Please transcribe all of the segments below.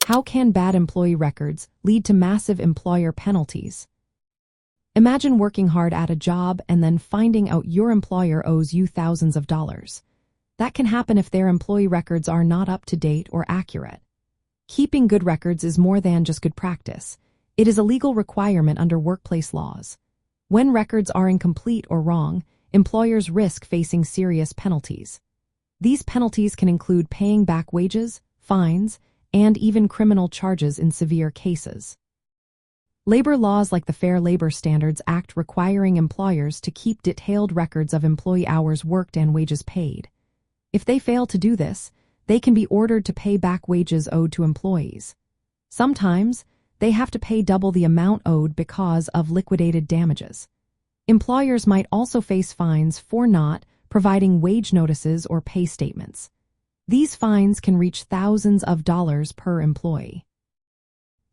How can bad employee records lead to massive employer penalties? Imagine working hard at a job and then finding out your employer owes you thousands of dollars. That can happen if their employee records are not up to date or accurate. Keeping good records is more than just good practice. It is a legal requirement under workplace laws. When records are incomplete or wrong, employers risk facing serious penalties. These penalties can include paying back wages, fines, and even criminal charges in severe cases. Labor laws like the Fair Labor Standards Act requiring employers to keep detailed records of employee hours worked and wages paid. If they fail to do this, they can be ordered to pay back wages owed to employees. Sometimes, they have to pay double the amount owed because of liquidated damages. Employers might also face fines for not providing wage notices or pay statements. These fines can reach thousands of dollars per employee.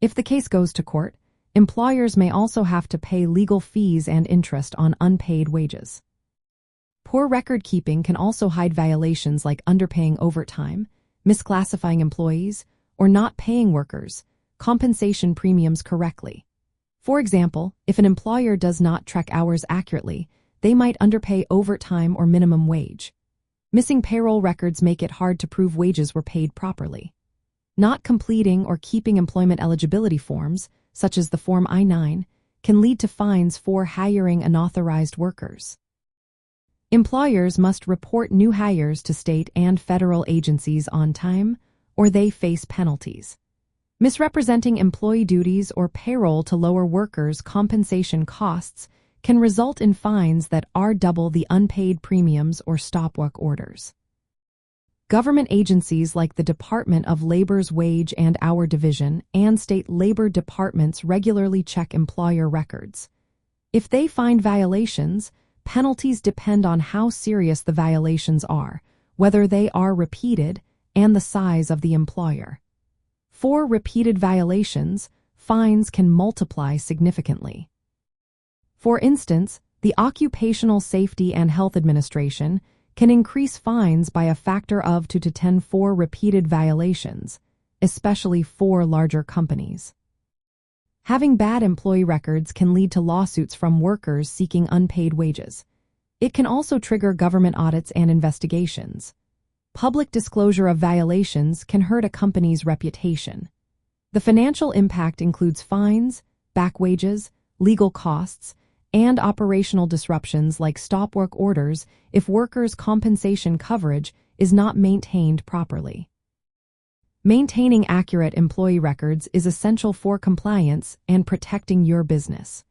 If the case goes to court, employers may also have to pay legal fees and interest on unpaid wages. Poor record keeping can also hide violations like underpaying overtime, misclassifying employees, or not paying workers' compensation premiums correctly. For example, if an employer does not track hours accurately, they might underpay overtime or minimum wage. Missing payroll records make it hard to prove wages were paid properly. Not completing or keeping employment eligibility forms, such as the Form I-9, can lead to fines for hiring unauthorized workers. Employers must report new hires to state and federal agencies on time, or they face penalties. Misrepresenting employee duties or payroll to lower workers' compensation costs can result in fines that are double the unpaid premiums or stop work orders. Government agencies like the Department of Labor's Wage and Hour Division and state labor departments regularly check employer records. If they find violations, penalties depend on how serious the violations are, whether they are repeated, and the size of the employer. For repeated violations, fines can multiply significantly. For instance, the Occupational Safety and Health Administration can increase fines by a factor of 2 to 10 for repeated violations, especially for larger companies. Having bad employee records can lead to lawsuits from workers seeking unpaid wages. It can also trigger government audits and investigations. Public disclosure of violations can hurt a company's reputation. The financial impact includes fines, back wages, legal costs, and operational disruptions like stop work orders if workers' compensation coverage is not maintained properly. Maintaining accurate employee records is essential for compliance and protecting your business.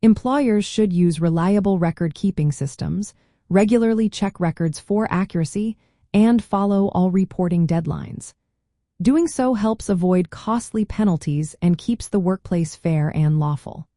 Employers should use reliable record-keeping systems, regularly check records for accuracy, and follow all reporting deadlines. Doing so helps avoid costly penalties and keeps the workplace fair and lawful.